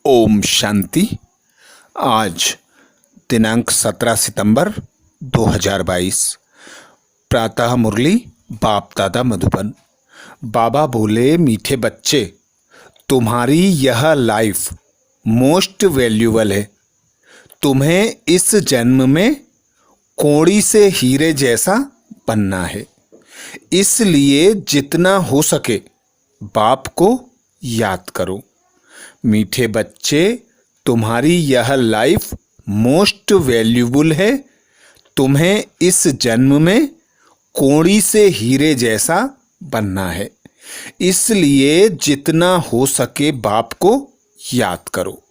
ओम शांति। आज दिनांक 17 सितंबर 2022। प्रातः मुरली बाप दादा मधुबन। बाबा बोले, मीठे बच्चे, तुम्हारी यह लाइफ मोस्ट वैल्यूबल है। तुम्हें इस जन्म में कौड़ी से हीरे जैसा बनना है। इसलिए जितना हो सके बाप को याद करो। मीठे बच्चे, तुम्हारी यह लाइफ मोस्ट वैल्यूबल है। तुम्हें इस जन्म में कौड़ी से हीरे जैसा बनना है। इसलिए जितना हो सके बाप को याद करो।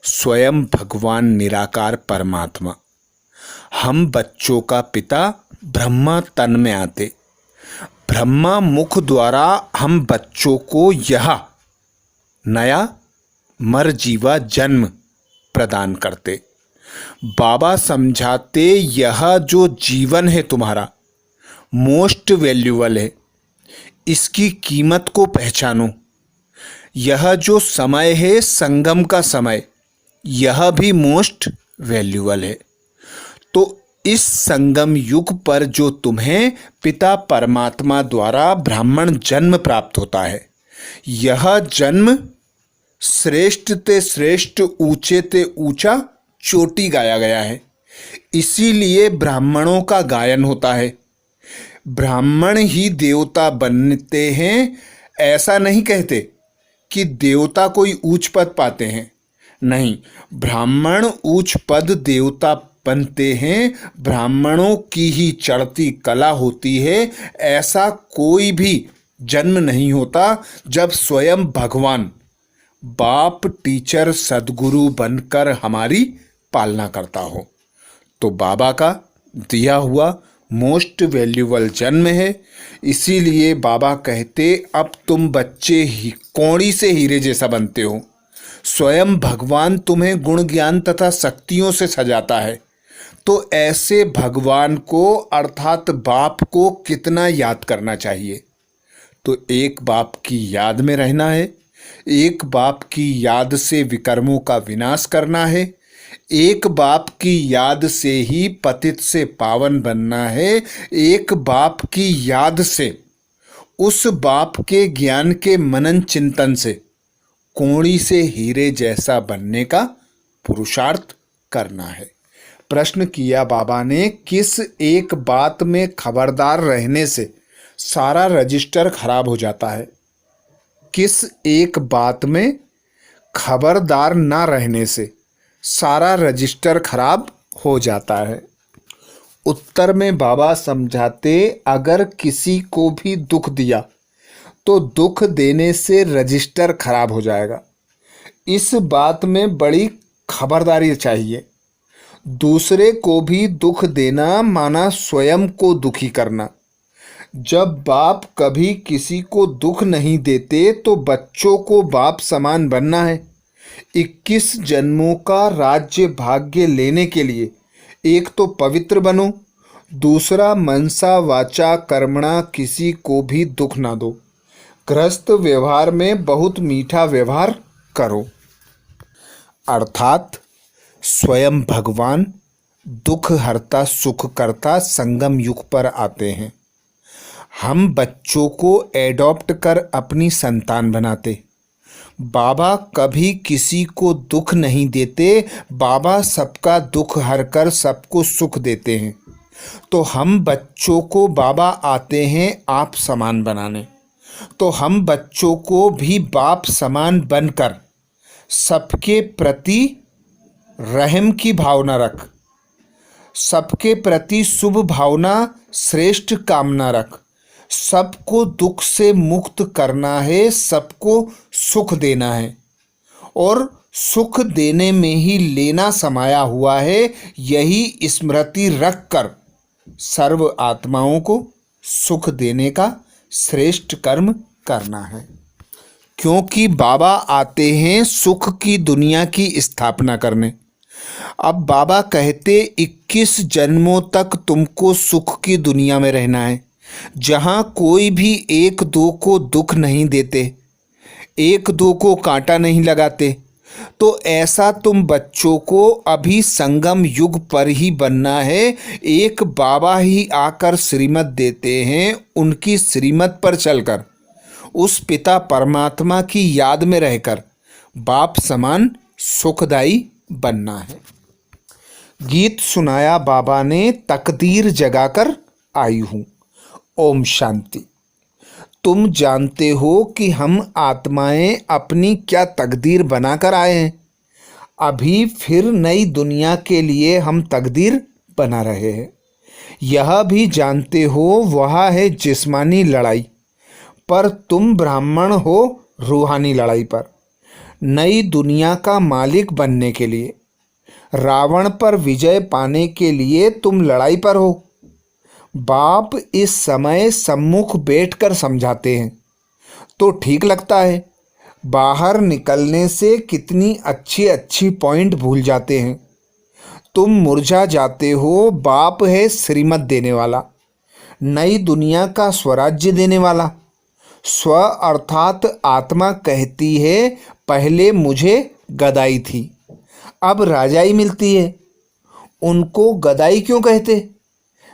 स्वयं भगवान निराकार परमात्मा, हम बच्चों का पिता ब्रह्मा तन में आते, ब्रह्मा मुख द्वारा हम बच्चों को यह नया मरजीवा जन्म प्रदान करते। बाबा समझाते, यह जो जीवन है तुम्हारा मोस्ट वैल्यूबल है। इसकी कीमत को पहचानो। यह जो समय है संगम का समय, यह भी मोस्ट वैल्यूबल है। तो इस संगम युग पर जो तुम्हें पिता परमात्मा द्वारा ब्राह्मण जन्म प्राप्त होता है, यह जन्म श्रेष्ठ ते श्रेष्ठ, ऊंचे ते ऊंचा चोटी गाया गया है। इसीलिए ब्राह्मणों का गायन होता है। ब्राह्मण ही देवता बनते हैं। ऐसा नहीं कहते कि देवता कोई उच्च पद पाते हैं। नहीं, ब्राह्मण उच्च पद देवता बनते हैं। ब्राह्मणों की ही चढ़ती कला होती है। ऐसा कोई भी जन्म नहीं होता जब स्वयं भगवान बाप टीचर सदगुरु बनकर हमारी पालना करता हो। तो बाबा का दिया हुआ मोस्ट वैल्यूबल जन्म है। इसीलिए बाबा कहते, अब तुम बच्चे ही कौड़ी से हीरे जैसा बनते हो। स्वयं भगवान तुम्हें गुण ज्ञान तथा शक्तियों से सजाता है। तो ऐसे भगवान को अर्थात बाप को कितना याद करना चाहिए। तो एक बाप की याद में रहना है। एक बाप की याद से विकर्मों का विनाश करना है। एक बाप की याद से ही पतित से पावन बनना है। एक बाप की याद से उस बाप के ज्ञान के मनन चिंतन से कौड़ी से हीरे जैसा बनने का पुरुषार्थ करना है। प्रश्न किया बाबा ने, किस एक बात में खबरदार रहने से सारा रजिस्टर खराब हो जाता है? किस एक बात में खबरदार ना रहने से सारा रजिस्टर खराब हो जाता है? उत्तर में बाबा समझाते, अगर किसी को भी दुख दिया तो दुख देने से रजिस्टर खराब हो जाएगा। इस बात में बड़ी खबरदारी चाहिए। दूसरे को भी दुख देना माना स्वयं को दुखी करना। जब बाप कभी किसी को दुख नहीं देते तो बच्चों को बाप समान बनना है। 21 जन्मों का राज्य भाग्य लेने के लिए एक तो पवित्र बनो, दूसरा मनसा वाचा कर्मणा किसी को भी दुख ना दो। गृहस्थ व्यवहार में बहुत मीठा व्यवहार करो। अर्थात स्वयं भगवान दुख हरता सुख करता संगम युग पर आते हैं। हम बच्चों को एडॉप्ट कर अपनी संतान बनाते। बाबा कभी किसी को दुख नहीं देते। बाबा सबका दुख हर कर सबको सुख देते हैं। तो हम बच्चों को बाबा आते हैं आप समान बनाने। तो हम बच्चों को भी बाप समान बनकर सबके प्रति रहम की भावना रख, सबके प्रति शुभ भावना, श्रेष्ठ कामना रख। सबको दुख से मुक्त करना है, सबको सुख देना है और सुख देने में ही लेना समाया हुआ है। यही स्मृति रखकर सर्व आत्माओं को सुख देने का श्रेष्ठ कर्म करना है। क्योंकि बाबा आते हैं सुख की दुनिया की स्थापना करने। अब बाबा कहते, 21 जन्मों तक तुमको सुख की दुनिया में रहना है, जहाँ कोई भी एक दो को दुख नहीं देते, एक दो को कांटा नहीं लगाते, तो ऐसा तुम बच्चों को अभी संगम युग पर ही बनना है। एक बाबा ही आकर श्रीमत देते हैं, उनकी श्रीमत पर चलकर उस पिता परमात्मा की याद में रहकर बाप समान सुखदाई बनना है। गीत सुनाया बाबा ने, तकदीर जगाकर आई हूँ। ओम शांति। तुम जानते हो कि हम आत्माएं अपनी क्या तकदीर बनाकर आए हैं। अभी फिर नई दुनिया के लिए हम तकदीर बना रहे हैं। यह भी जानते हो वह है जिस्मानी लड़ाई, पर तुम ब्राह्मण हो रूहानी लड़ाई पर। नई दुनिया का मालिक बनने के लिए, रावण पर विजय पाने के लिए तुम लड़ाई पर हो। बाप इस समय सम्मुख बैठकर समझाते हैं तो ठीक लगता है, बाहर निकलने से कितनी अच्छी अच्छी पॉइंट भूल जाते हैं। तुम मुरझा जाते हो। बाप है श्रीमत देने वाला, नई दुनिया का स्वराज्य देने वाला। स्व अर्थात आत्मा कहती है पहले मुझे गदाई थी, अब राजाई मिलती है। उनको गदाई क्यों कहते?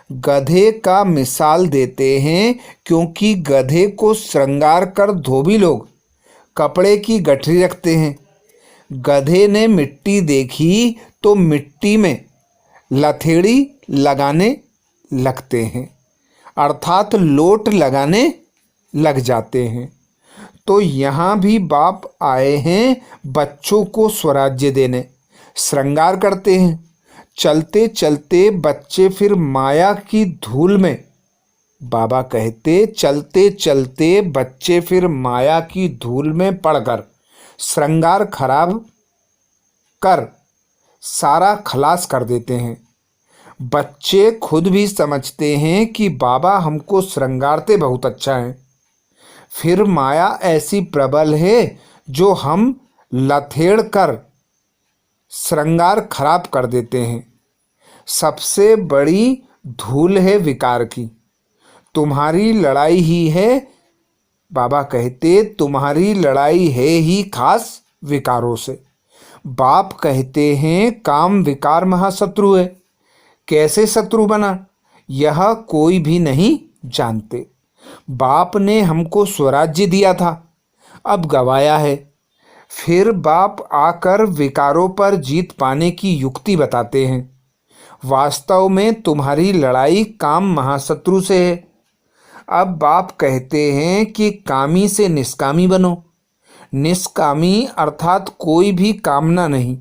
गधे का मिसाल देते हैं क्योंकि गधे को श्रृंगार कर धोबी लोग कपड़े की गठरी रखते हैं। गधे ने मिट्टी देखी तो मिट्टी में लथेड़ी लगाने लगते हैं, अर्थात लोट लगाने लग जाते हैं। तो यहाँ भी बाप आए हैं बच्चों को स्वराज्य देने, श्रृंगार करते हैं। चलते चलते बच्चे फिर माया की धूल में, बाबा कहते चलते चलते बच्चे फिर माया की धूल में पड़कर श्रृंगार खराब कर सारा खलास कर देते हैं। बच्चे खुद भी समझते हैं कि बाबा हमको श्रृंगारते बहुत अच्छा है, फिर माया ऐसी प्रबल है जो हम लथेड़ कर श्रृंगार खराब कर देते हैं। सबसे बड़ी धूल है विकार की। तुम्हारी लड़ाई ही है, बाबा कहते तुम्हारी लड़ाई है ही खास विकारों से। बाप कहते हैं काम विकार महाशत्रु है। कैसे शत्रु बना यह कोई भी नहीं जानते। बाप ने हमको स्वराज्य दिया था, अब गवाया है। फिर बाप आकर विकारों पर जीत पाने की युक्ति बताते हैं। वास्तव में तुम्हारी लड़ाई काम महाशत्रु से है। अब बाप कहते हैं कि कामी से निष्कामी बनो। निष्कामी अर्थात कोई भी कामना नहीं,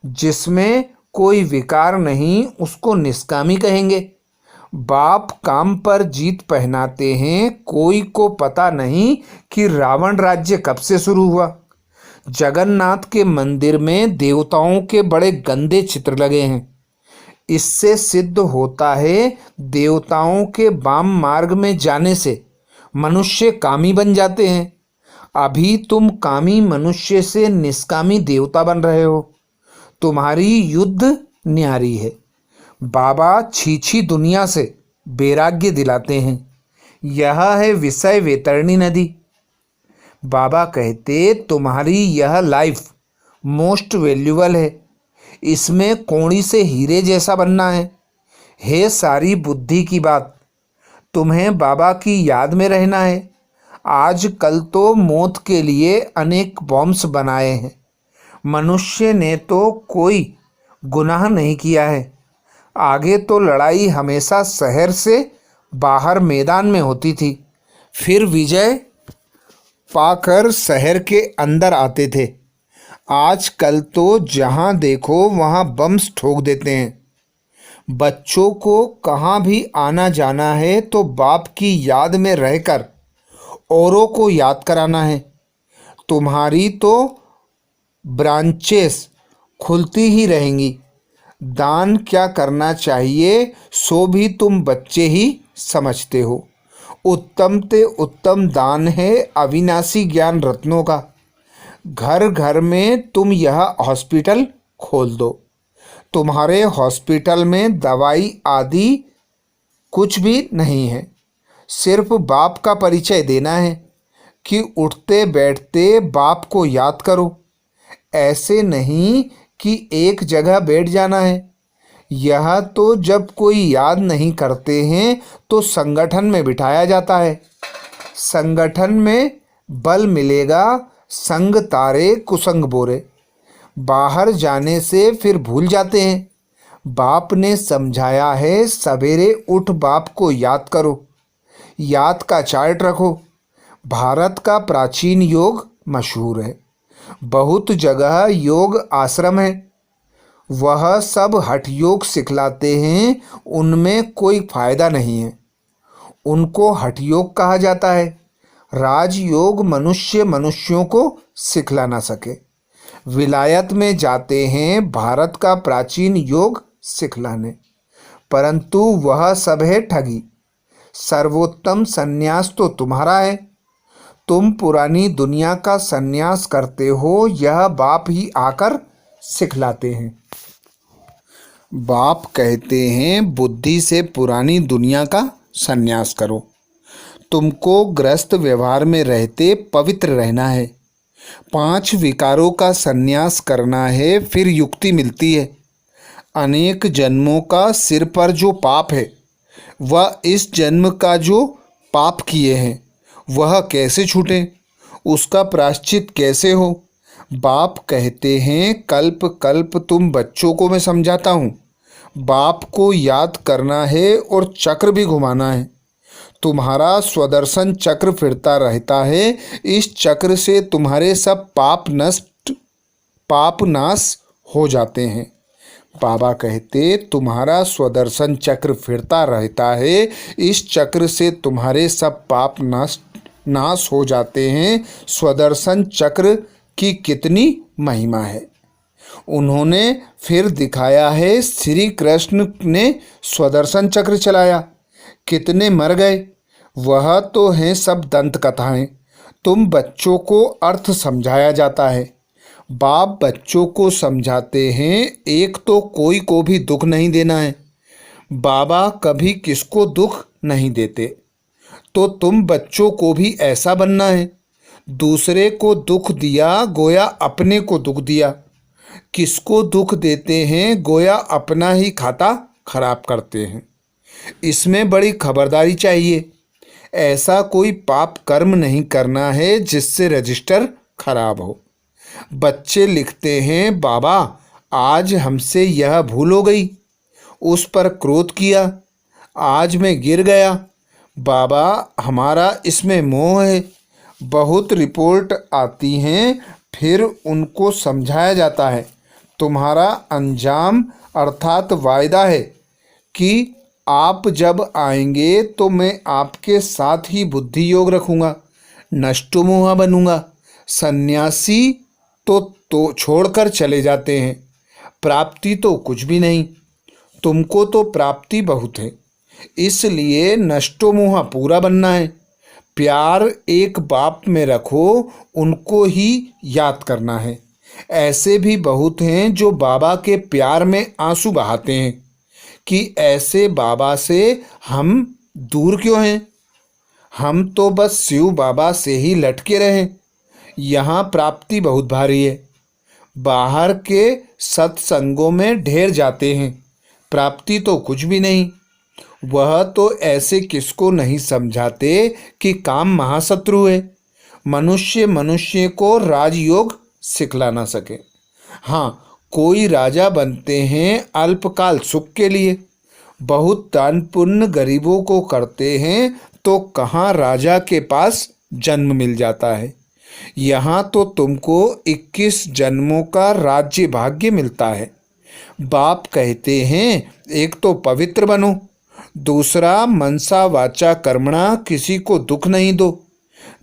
जिसमें कोई विकार नहीं, उसको निष्कामी कहेंगे। बाप काम पर जीत पहनाते हैं। कोई को पता नहीं कि रावण राज्य कब से शुरू हुआ। जगन्नाथ के मंदिर में देवताओं के बड़े गंदे चित्र लगे हैं। इससे सिद्ध होता है देवताओं के वाम मार्ग में जाने से मनुष्य कामी बन जाते हैं। अभी तुम कामी मनुष्य से निष्कामी देवता बन रहे हो। तुम्हारी युद्ध न्यारी है। बाबा छीछी दुनिया से वैराग्य दिलाते हैं। यह है विषय वैतरणी नदी। बाबा कहते तुम्हारी यह लाइफ मोस्ट वैल्यूबल है, इसमें कोड़ी से हीरे जैसा बनना है सारी बुद्धि की बात। तुम्हें बाबा की याद में रहना है। आज कल तो मौत के लिए अनेक बॉम्ब्स बनाए हैं। मनुष्य ने तो कोई गुनाह नहीं किया है। आगे तो लड़ाई हमेशा शहर से बाहर मैदान में होती थी, फिर विजय पाकर शहर के अंदर आते थे। आजकल तो जहाँ देखो वहाँ बम्स ठोक देते हैं। बच्चों को कहाँ भी आना जाना है तो बाप की याद में रहकर औरों को याद कराना है। तुम्हारी तो ब्रांचेस खुलती ही रहेंगी। दान क्या करना चाहिए सो भी तुम बच्चे ही समझते हो। उत्तम ते उत्तम दान है अविनाशी ज्ञान रत्नों का। घर घर में तुम यह हॉस्पिटल खोल दो। तुम्हारे हॉस्पिटल में दवाई आदि कुछ भी नहीं है, सिर्फ बाप का परिचय देना है कि उठते बैठते बाप को याद करो। ऐसे नहीं कि एक जगह बैठ जाना है। यह तो जब कोई याद नहीं करते हैं तो संगठन में बिठाया जाता है। संगठन में बल मिलेगा, संग तारे कुसंग बोरे। बाहर जाने से फिर भूल जाते हैं। बाप ने समझाया है, सवेरे उठ बाप को याद करो, याद का चार्ट रखो। भारत का प्राचीन योग मशहूर है। बहुत जगह योग आश्रम है। वह सब हठ योग सिखलाते हैं, उनमें कोई फायदा नहीं है। उनको हठ योग कहा जाता है। राजयोग मनुष्य मनुष्यों को सिखला ना सके। विलायत में जाते हैं भारत का प्राचीन योग सिखलाने, परंतु वह सब है ठगी। सर्वोत्तम सन्यास तो तुम्हारा है। तुम पुरानी दुनिया का सन्यास करते हो, यह बाप ही आकर सिखलाते हैं। बाप कहते हैं बुद्धि से पुरानी दुनिया का सन्यास करो। तुमको गृहस्थ व्यवहार में रहते पवित्र रहना है। 5 विकारों का सन्यास करना है, फिर युक्ति मिलती है। अनेक जन्मों का सिर पर जो पाप है, वह इस जन्म का जो पाप किए हैं वह कैसे छूटे, उसका प्रायश्चित कैसे हो। बाप कहते हैं कल्प कल्प तुम बच्चों को मैं समझाता हूँ। बाप को याद करना है और चक्र भी घुमाना है। तुम्हारा स्वदर्शन चक्र फिरता रहता है। इस चक्र से तुम्हारे सब पाप नाश हो जाते हैं। बाबा कहते तुम्हारा स्वदर्शन चक्र फिरता रहता है। इस चक्र से तुम्हारे सब पाप नाश हो जाते हैं। स्वदर्शन चक्र की कितनी महिमा है। उन्होंने फिर दिखाया है। श्री कृष्ण ने स्वदर्शन चक्र चलाया, कितने मर गए। वह तो हैं सब दंत कथाएं। तुम बच्चों को अर्थ समझाया जाता है। बाप बच्चों को समझाते हैं, एक तो कोई को भी दुख नहीं देना है। बाबा कभी किसको दुख नहीं देते। तो तुम बच्चों को भी ऐसा बनना है। दूसरे को दुख दिया गोया अपने को दुख दिया। किसको दुख देते हैं गोया अपना ही खाता खराब करते हैं। इसमें बड़ी खबरदारी चाहिए। ऐसा कोई पाप कर्म नहीं करना है जिससे रजिस्टर खराब हो। बच्चे लिखते हैं बाबा आज हमसे यह भूल हो गई, उस पर क्रोध किया, आज मैं गिर गया। बाबा हमारा इसमें मोह है। बहुत रिपोर्ट आती हैं, फिर उनको समझाया जाता है तुम्हारा अंजाम अर्थात वायदा है कि आप जब आएंगे तो मैं आपके साथ ही बुद्धि योग रखूँगा, नष्टोमोहा बनूँगा। सन्यासी तो छोड़कर चले जाते हैं, प्राप्ति तो कुछ भी नहीं। तुमको तो प्राप्ति बहुत है, इसलिए नष्टोमोहा पूरा बनना है। प्यार एक बाप में रखो, उनको ही याद करना है। ऐसे भी बहुत हैं जो बाबा के प्यार में आंसू बहाते हैं कि ऐसे बाबा से हम दूर क्यों हैं। हम तो बस शिव बाबा से ही लटके रहें। यहाँ प्राप्ति बहुत भारी है। बाहर के सत्संगों में ढेर जाते हैं, प्राप्ति तो कुछ भी नहीं। वह तो ऐसे किसको नहीं समझाते कि काम महाशत्रु है। मनुष्य मनुष्य को राजयोग सिखला ना सके। हाँ, कोई राजा बनते हैं अल्पकाल सुख के लिए। बहुत दान पुण्य गरीबों को करते हैं तो कहाँ राजा के पास जन्म मिल जाता है। यहाँ तो तुमको 21 जन्मों का राज्य भाग्य मिलता है। बाप कहते हैं एक तो पवित्र बनो, दूसरा मनसा वाचा कर्मणा किसी को दुख नहीं दो,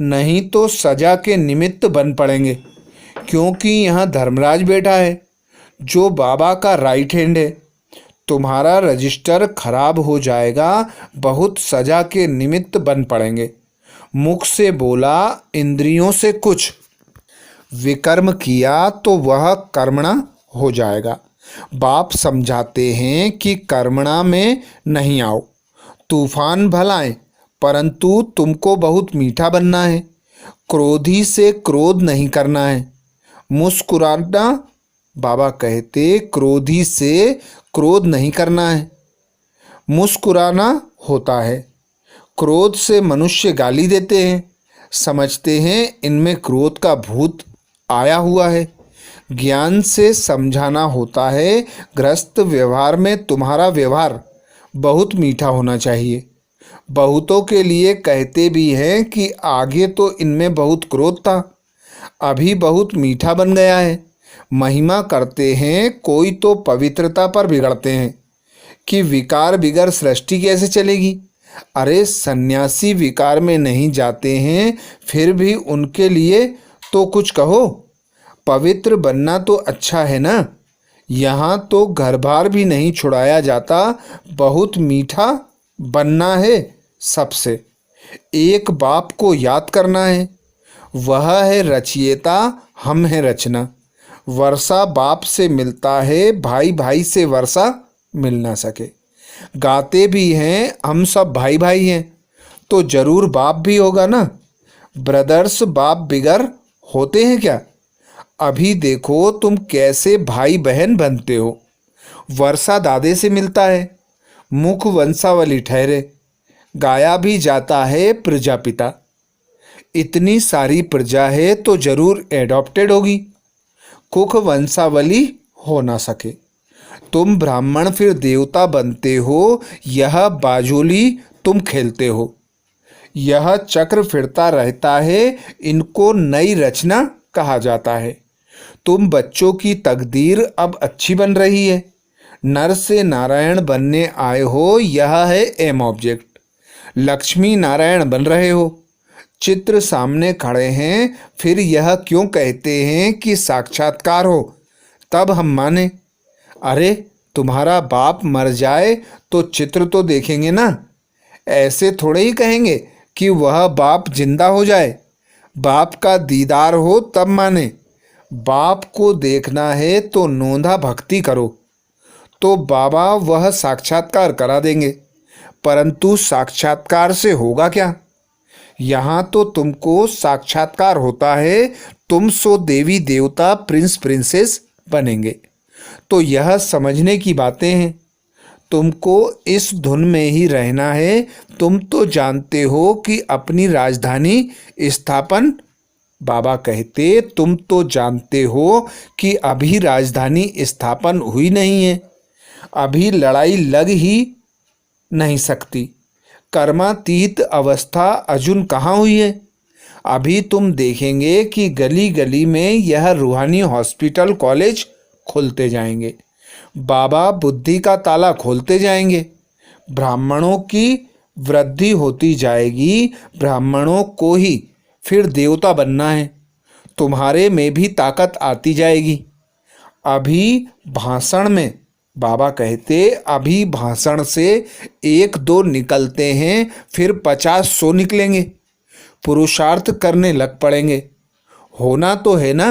नहीं तो सजा के निमित्त बन पड़ेंगे। क्योंकि यहाँ धर्मराज बैठा है जो बाबा का राइट हैंड है। तुम्हारा रजिस्टर खराब हो जाएगा, बहुत सजा के निमित्त बन पड़ेंगे। मुख से बोला, इंद्रियों से कुछ विकर्म किया तो वह कर्मणा हो जाएगा। बाप समझाते हैं कि कर्मणा में नहीं आओ। तूफान भलाएं, परंतु तुमको बहुत मीठा बनना है। क्रोधी से क्रोध नहीं करना है। मुस्कुराना, बाबा कहते क्रोधी से क्रोध नहीं करना है, मुस्कुराना होता है। क्रोध से मनुष्य गाली देते हैं, समझते हैं इनमें क्रोध का भूत आया हुआ है। ज्ञान से समझाना होता है, गृहस्थ व्यवहार में तुम्हारा व्यवहार बहुत मीठा होना चाहिए। बहुतों के लिए कहते भी हैं कि आगे तो इनमें बहुत क्रोध था, अभी बहुत मीठा बन गया है। महिमा करते हैं, कोई तो पवित्रता पर बिगड़ते हैं कि विकार बिगर सृष्टि कैसे चलेगी। अरे सन्यासी विकार में नहीं जाते हैं, फिर भी उनके लिए तो कुछ कहो। पवित्र बनना तो अच्छा है ना, यहाँ तो घर बार भी नहीं छुड़ाया जाता, बहुत मीठा बनना है सबसे। एक बाप को याद करना है, वह है रचयिता, हम हैं रचना। वर्षा बाप से मिलता है, भाई भाई से वर्षा मिल ना सके। गाते भी हैं हम सब भाई भाई हैं, तो जरूर बाप भी होगा ना। ब्रदर्स बाप बिगर होते हैं क्या? अभी देखो तुम कैसे भाई बहन बनते हो। वर्षा दादे से मिलता है, मुख वंशावली ठहरे, गाया भी जाता है प्रजापिता। इतनी सारी प्रजा है तो जरूर एडॉप्टेड होगी, कुख वंशावली हो ना सके। तुम ब्राह्मण फिर देवता बनते हो, यह बाजोली तुम खेलते हो। यह चक्र फिरता रहता है, इनको नई रचना कहा जाता है। तुम बच्चों की तकदीर अब अच्छी बन रही है, नर से नारायण बनने आए हो, यह है एम ऑब्जेक्ट। लक्ष्मी नारायण बन रहे हो, चित्र सामने खड़े हैं, फिर यह क्यों कहते हैं कि साक्षात्कार हो, तब हम माने। अरे तुम्हारा बाप मर जाए तो चित्र तो देखेंगे ना, ऐसे थोड़े ही कहेंगे कि वह बाप जिंदा हो जाए। बाप का दीदार हो तब माने। बाप को देखना है तो नोंधा भक्ति करो, तो बाबा वह साक्षात्कार करा देंगे। परंतु साक्षात्कार से होगा क्या? यहाँ तो तुमको साक्षात्कार होता है, तुम सो देवी देवता प्रिंस प्रिंसेस बनेंगे। तो यह समझने की बातें हैं, तुमको इस धुन में ही रहना है। तुम तो जानते हो कि अपनी राजधानी स्थापन, बाबा कहते तुम तो जानते हो कि अभी राजधानी स्थापन हुई नहीं है, अभी लड़ाई लग ही नहीं सकती। कर्मातीत अवस्था अर्जुन कहाँ हुई है? अभी तुम देखेंगे कि गली गली में यह रूहानी हॉस्पिटल कॉलेज खुलते जाएंगे, बाबा बुद्धि का ताला खोलते जाएंगे, ब्राह्मणों की वृद्धि होती जाएगी। ब्राह्मणों को ही फिर देवता बनना है, तुम्हारे में भी ताकत आती जाएगी। अभी भाषण में, बाबा कहते अभी भाषण से 1-2 निकलते हैं, फिर 50-100 निकलेंगे। पुरुषार्थ करने लग पड़ेंगे। होना तो है ना,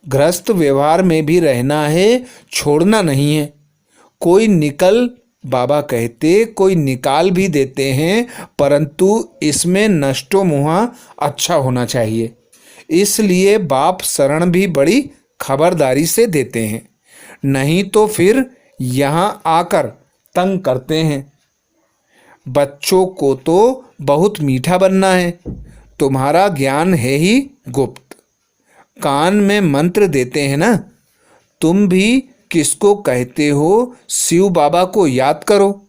गृहस्थ व्यवहार में भी रहना है, छोड़ना नहीं है। कोई निकल, बाबा कहते कोई निकाल भी देते हैं, परंतु इसमें नष्टो मुहा अच्छा होना चाहिए। इसलिए बाप शरण भी बड़ी खबरदारी से देते हैं, नहीं तो फिर यहाँ आकर तंग करते हैं। बच्चों को तो बहुत मीठा बनना है, तुम्हारा ज्ञान है ही गुप्त। कान में मंत्र देते हैं ना, तुम भी किसको कहते हो? शिव बाबा को याद करो।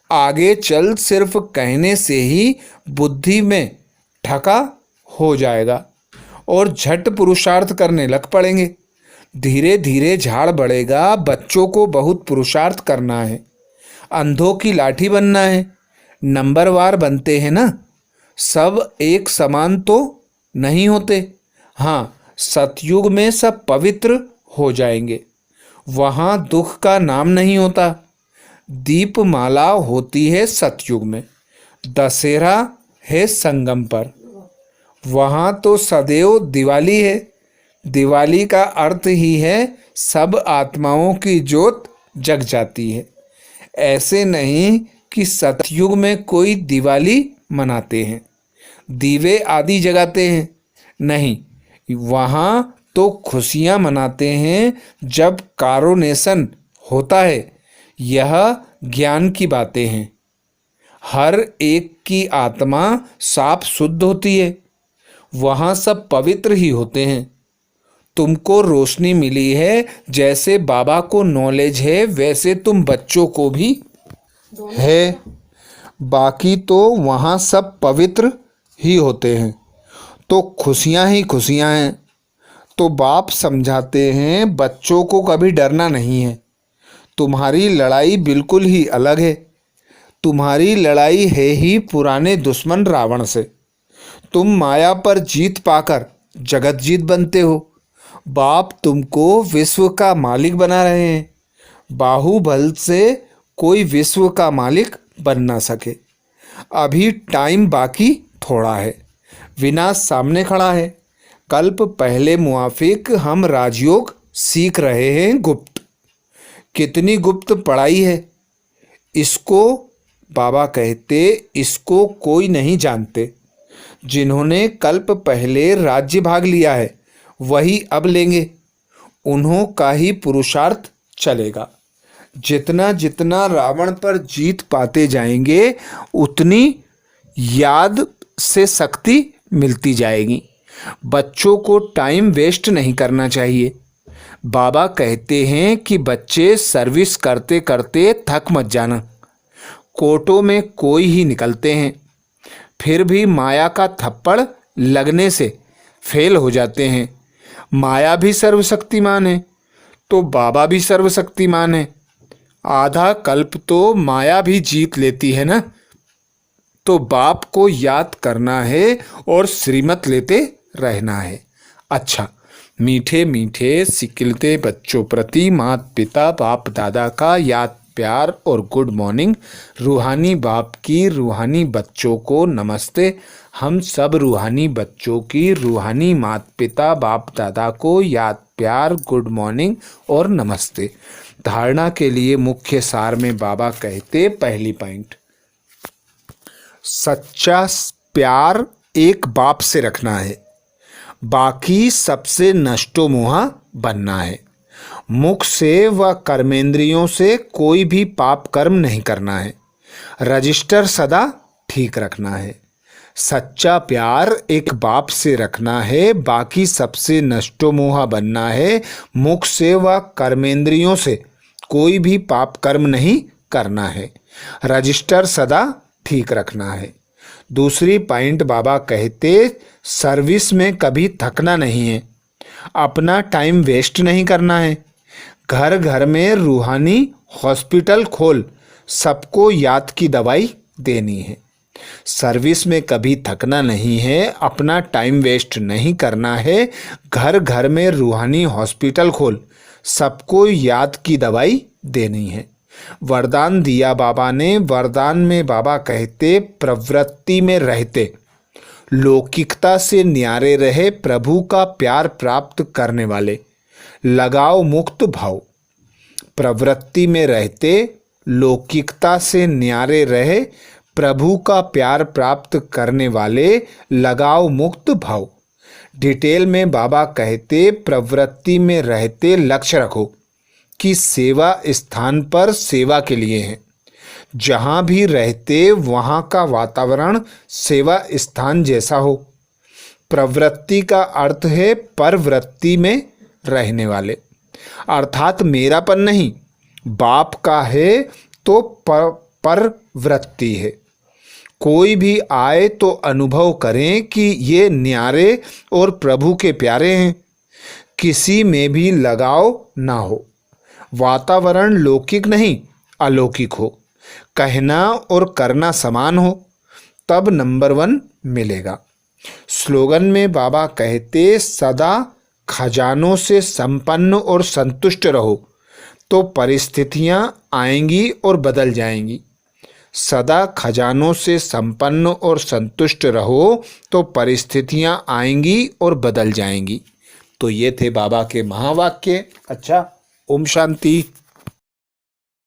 आगे चल सिर्फ कहने से ही बुद्धि में ठका हो जाएगा और झट पुरुषार्थ करने लग पड़ेंगे। धीरे धीरे झाड़ बढ़ेगा। बच्चों को बहुत पुरुषार्थ करना है, अंधों की लाठी बनना है। नंबरवार बनते हैं ना, सब एक समान तो नहीं होते। हाँ, सतयुग में सब पवित्र हो जाएंगे, वहाँ दुख का नाम नहीं होता। दीपमाला होती है सतयुग में, दशहरा है संगम पर, वहाँ तो सदैव दिवाली है। दिवाली का अर्थ ही है सब आत्माओं की ज्योत जग जाती है। ऐसे नहीं कि सतयुग में कोई दिवाली मनाते हैं, दीवे आदि जगाते हैं, नहीं, वहाँ तो खुशियाँ मनाते हैं जब कारोनेशन होता है। यह ज्ञान की बातें हैं। हर एक की आत्मा साफ शुद्ध होती है, वहाँ सब पवित्र ही होते हैं। तुमको रोशनी मिली है, जैसे बाबा को नॉलेज है वैसे तुम बच्चों को भी है। बाकी तो वहाँ सब पवित्र ही होते हैं, तो खुशियाँ ही खुशियाँ हैं। तो बाप समझाते हैं बच्चों को कभी डरना नहीं है। तुम्हारी लड़ाई बिल्कुल ही अलग है। तुम्हारी लड़ाई है ही पुराने दुश्मन रावण से। तुम माया पर जीत पाकर जगत जीत बनते हो। बाप तुमको विश्व का मालिक बना रहे हैं। बाहुबल से कोई विश्व का मालिक बन ना सके। अभी टाइम बाकी थोड़ा है। विनाश सामने खड़ा है। कल्प पहले मुआफिक हम राजयोग सीख रहे हैं गुप्त। कितनी गुप्त पढ़ाई है, इसको बाबा कहते इसको कोई नहीं जानते। जिन्होंने कल्प पहले राज्य भाग लिया है वही अब लेंगे। उन्हों का ही पुरुषार्थ चलेगा। जितना जितना रावण पर जीत पाते जाएंगे उतनी याद से शक्ति मिलती जाएगी। बच्चों को टाइम वेस्ट नहीं करना चाहिए। बाबा कहते हैं कि बच्चे सर्विस करते करते थक मत जाना। कोर्टों में कोई ही निकलते हैं, फिर भी माया का थप्पड़ लगने से फेल हो जाते हैं। माया भी सर्वशक्तिमान है तो बाबा भी सर्वशक्तिमान है। आधा कल्प तो माया भी जीत लेती है ना। तो बाप को याद करना है और श्रीमत लेते रहना है। अच्छा, मीठे मीठे सिकिलते बच्चों प्रति माता पिता बाप दादा का याद प्यार और गुड मॉर्निंग। रूहानी बाप की रूहानी बच्चों को नमस्ते। हम सब रूहानी बच्चों की रूहानी माता पिता बाप दादा को याद प्यार गुड मॉर्निंग और नमस्ते। धारणा के लिए मुख्य सार में बाबा कहते पहली पॉइंट, सच्चा प्यार एक बाप से रखना है। बाकी सबसे नष्टो मोहा बनना है। मुख से व कर्मेंद्रियों से कोई भी पाप कर्म नहीं करना है। रजिस्टर सदा ठीक रखना है। सच्चा प्यार एक बाप से रखना है। बाकी सबसे नष्टो मोहा बनना है। मुख से व कर्मेंद्रियों से कोई भी पाप कर्म नहीं करना है। रजिस्टर सदा ठीक रखना है। दूसरी पॉइंट बाबा कहते सर्विस में कभी थकना नहीं है। अपना टाइम वेस्ट नहीं करना है। घर घर में रूहानी हॉस्पिटल खोल सबको याद की दवाई देनी है। सर्विस में कभी थकना नहीं है। अपना टाइम वेस्ट नहीं करना है। घर घर में रूहानी हॉस्पिटल खोल सबको याद की दवाई देनी है। वरदान दिया बाबा ने। वरदान में बाबा कहते प्रवृत्ति में रहते लौकिकता से न्यारे रहे प्रभु का प्यार प्राप्त करने वाले लगाव मुक्त भाव। प्रवृत्ति में रहते लौकिकता से न्यारे रहे प्रभु का प्यार प्राप्त करने वाले लगाव मुक्त भाव। डिटेल में बाबा कहते प्रवृत्ति में रहते लक्ष्य रखो कि सेवा स्थान पर सेवा के लिए है। जहाँ भी रहते वहाँ का वातावरण सेवा स्थान जैसा हो। प्रवृत्ति का अर्थ है परवृत्ति में रहने वाले, अर्थात मेरापन नहीं, बाप का है तो परवृत्ति है। कोई भी आए तो अनुभव करें कि ये न्यारे और प्रभु के प्यारे हैं। किसी में भी लगाव ना हो। वातावरण लौकिक नहीं अलौकिक हो। कहना और करना समान हो, तब नंबर 1 मिलेगा। स्लोगन में बाबा कहते सदा खजानों से संपन्न और संतुष्ट रहो तो परिस्थितियां आएंगी और बदल जाएंगी। सदा खजानों से संपन्न और संतुष्ट रहो तो परिस्थितियां आएंगी और बदल जाएंगी। तो ये थे बाबा के महावाक्य। अच्छा, ओम शांति।